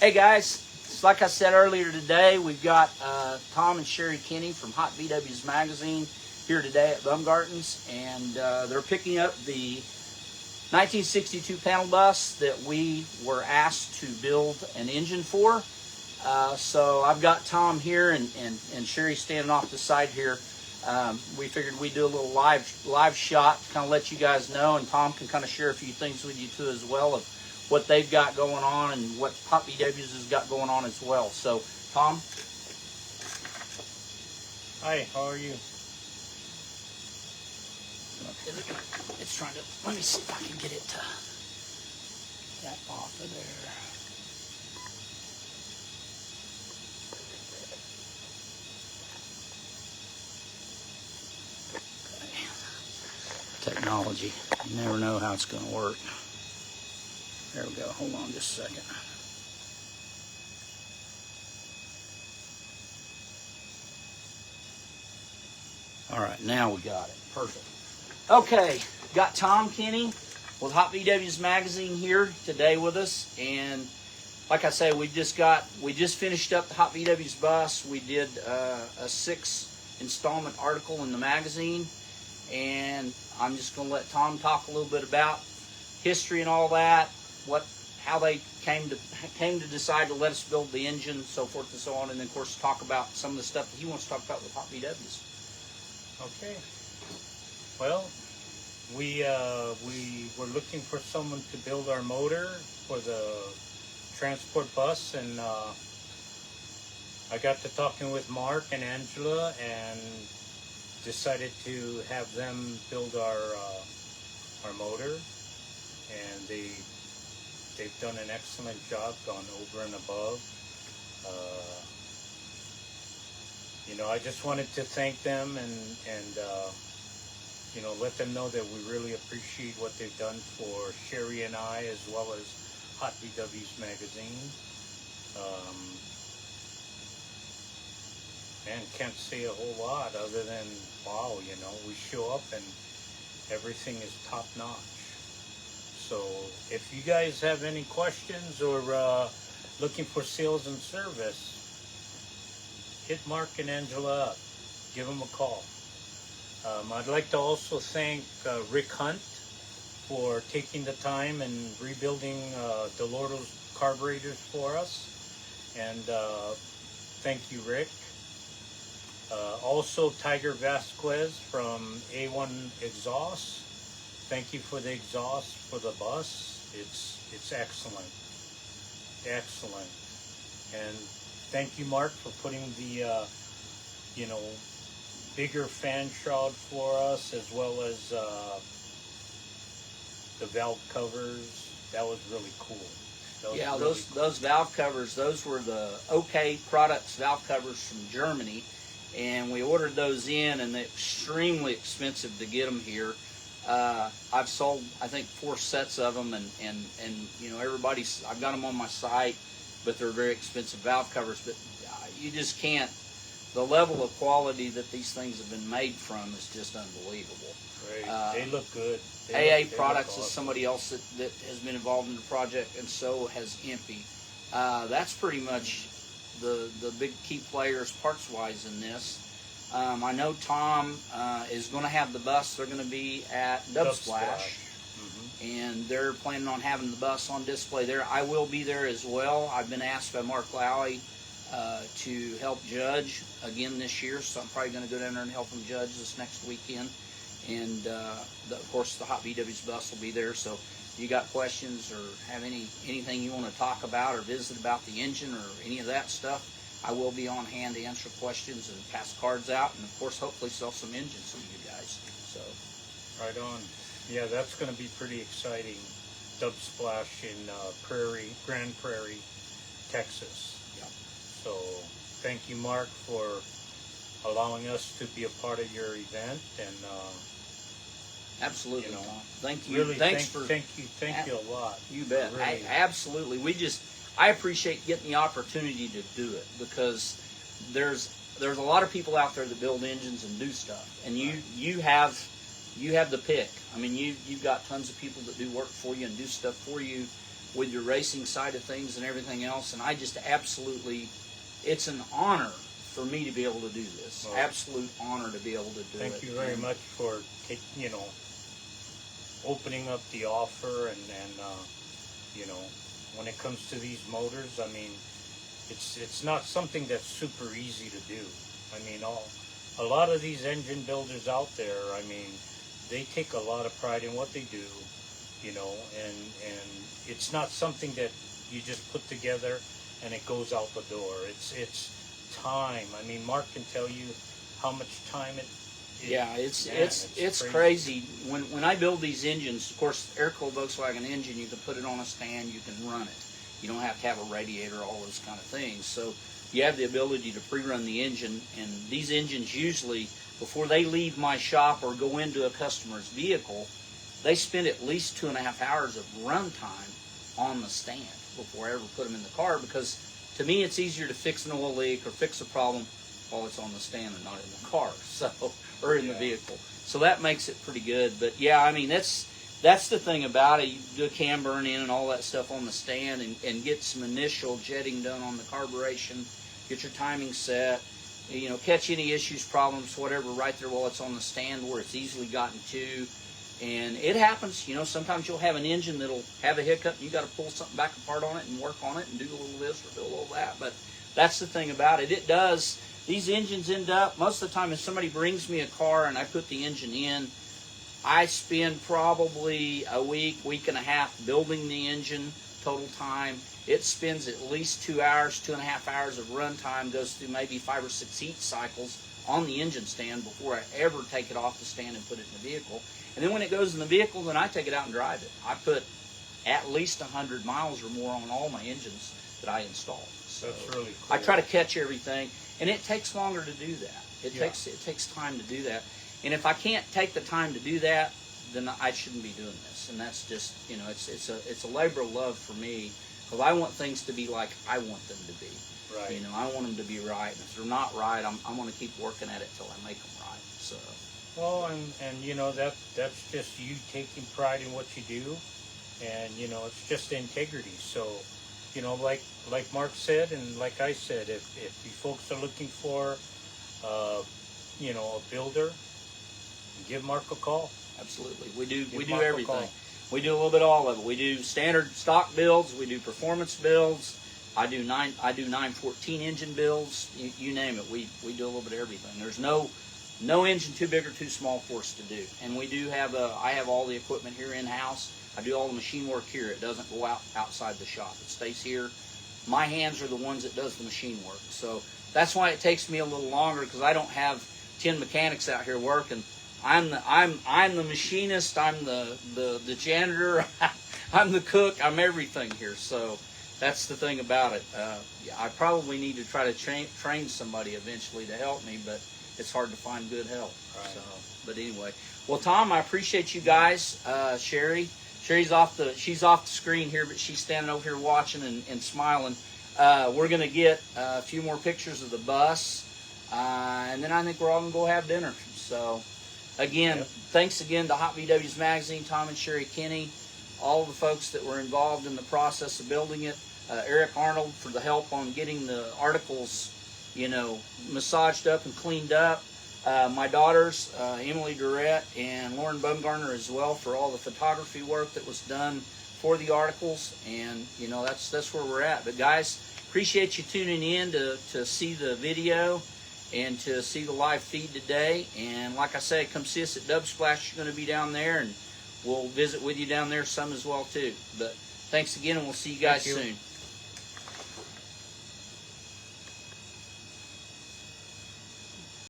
Hey guys, like I said earlier today, we've got Tom and Sherry Kinney from Hot VW's Magazine here today at Baumgarten's, and they're picking up the 1962 panel bus that we were asked to build an engine for. So I've got Tom here and Sherry standing off the side here. We figured we'd do a little live shot to kind of let you guys know, and Tom can kind of share a few things with you too as well of what they've got going on and what Hot VW's has got going on as well. So, Tom? Hi, how are you? It's trying to, let me see if I can get it to that off of there. Okay. Technology, you never know how it's going to work. There we go. Hold on just a second. All right, now we got it. Perfect. Okay, got Tom Kinney with Hot VW's Magazine here today with us, and like I say, we just finished up the Hot VW's bus. We did a 6 installment article in the magazine, and I'm just going to let Tom talk a little bit about history and all that. How they came to decide to let us build the engine, so forth and so on, and then of course talk about some of the stuff that he wants to talk about with Hot VW's. Okay. Well, we were looking for someone to build our motor for the transport bus, and I got to talking with Mark and Angela and decided to have them build our motor, and they've done an excellent job, gone over and above. I just wanted to thank them and let them know that we really appreciate what they've done for Sherry and I, as well as Hot VW's Magazine. And can't say a whole lot other than, wow, we show up and everything is top notch. So if you guys have any questions or looking for sales and service, hit Mark and Angela up. Give them a call. I'd like to also thank Rick Hunt for taking the time and rebuilding Delorto's carburetors for us. And thank you, Rick. Also, Tiger Vasquez from A1 Exhaust. Thank you for the exhaust for the bus. It's excellent. Excellent. And thank you, Mark, for putting the bigger fan shroud for us, as well as the valve covers. That was really cool. Yeah, those valve covers, those were the OK Products valve covers from Germany, and we ordered those in, and they're extremely expensive to get them here. I've sold, I think, 4 sets of them, and I've got them on my site, but they're very expensive valve covers. But you just can't. The level of quality that these things have been made from is just unbelievable. Right. They look good. AA Products is somebody else that has been involved in the project, and so has EMPI. That's pretty much the big key players parts-wise in this. I know Tom is going to have the bus. They're going to be at Dubsplash. And they're planning on having the bus on display there. I will be there as well. I've been asked by Mark Lowry to help judge again this year, so I'm probably going to go down there and help him judge this next weekend. And of course, the Hot VW's bus will be there. So if you got questions or have anything you want to talk about or visit about the engine or any of that stuff, I will be on hand to answer questions and pass cards out, and of course, hopefully sell some engines to you guys. So, right on. Yeah, that's going to be pretty exciting. Dubsplash in Grand Prairie, Texas. yeah. So, thank you, Mark, for allowing us to be a part of your event, and absolutely, Tom. Thank you. Really, thank you a lot. You bet. Really. Absolutely. I appreciate getting the opportunity to do it, because there's a lot of people out there that build engines and do stuff, and you have the pick. I mean, you've got tons of people that do work for you and do stuff for you, with your racing side of things and everything else. And I just absolutely, it's an honor for me to be able to do this. Well, absolute honor to be able to do it. Thank you very much for opening up the offer, and when it comes to these motors, I mean, it's not something that's super easy to do. I mean, a lot of these engine builders out there, I mean, they take a lot of pride in what they do, and it's not something that you just put together and it goes out the door. It's time. I mean, Mark can tell you how much time it. Yeah, it's crazy. When I build these engines, of course, air-cooled Volkswagen engine, you can put it on a stand, you can run it. You don't have to have a radiator, all those kind of things. So you have the ability to pre-run the engine, and these engines usually, before they leave my shop or go into a customer's vehicle, they spend at least 2.5 hours of run time on the stand before I ever put them in the car, because to me it's easier to fix an oil leak or fix a problem while it's on the stand and not in the car, or in the vehicle. So that makes it pretty good. But yeah, I mean, that's the thing about it. You do a cam burn in and all that stuff on the stand, and get some initial jetting done on the carburation, get your timing set, catch any issues, problems, whatever, right there while it's on the stand where it's easily gotten to. And it happens, sometimes you'll have an engine that'll have a hiccup, and you got to pull something back apart on it and work on it and do a little this or do a little that. But that's the thing about it. It does. These engines end up, most of the time if somebody brings me a car and I put the engine in, I spend probably a week and a half building the engine total time. It spends at least 2 hours, 2.5 hours of run time, goes through maybe 5 or 6 heat cycles on the engine stand before I ever take it off the stand and put it in the vehicle. And then when it goes in the vehicle, then I take it out and drive it. I put at least 100 miles or more on all my engines that I install. So that's really cool. I try to catch everything, and it takes longer to do that. It takes time to do that. And if I can't take the time to do that, then I shouldn't be doing this. And that's just, it's a labor of love for me, because I want things to be like I want them to be. Right. I want them to be right. And if they're not right, I'm going to keep working at it till I make them right. So. Well, and that's just you taking pride in what you do, and it's just integrity. So, like Mark said, and like I said, if you folks are looking for, a builder, give Mark a call. Absolutely, we do Mark everything. We do a little bit of all of it. We do standard stock builds. We do performance builds. I do 914 engine builds. You name it. We do a little bit of everything. There's no engine too big or too small for us to do. And we do have I have all the equipment here in house. I do all the machine work here. It doesn't go outside the shop. It stays here. My hands are the ones that does the machine work. So that's why it takes me a little longer, because I don't have 10 mechanics out here working. I'm the machinist. I'm the janitor. I'm the cook. I'm everything here. So that's the thing about it. I probably need to try to train somebody eventually to help me, but it's hard to find good help. Right. So, but anyway, well, Tom, I appreciate you guys. Sherry's off the screen here, but she's standing over here watching and smiling. We're gonna get a few more pictures of the bus, and then I think we're all gonna go have dinner. So, again, Thanks again to Hot VWs Magazine, Tom and Sherry Kinney, all the folks that were involved in the process of building it. Eric Arnold for the help on getting the articles, massaged up and cleaned up. My daughters, Emily Durrett and Lauren Baumgartner as well, for all the photography work that was done for the articles. And, that's where we're at. But guys, appreciate you tuning in to see the video and to see the live feed today. And like I said, come see us at Dub Splash. You're going to be down there, and we'll visit with you down there some as well too. But thanks again, and we'll see you guys soon.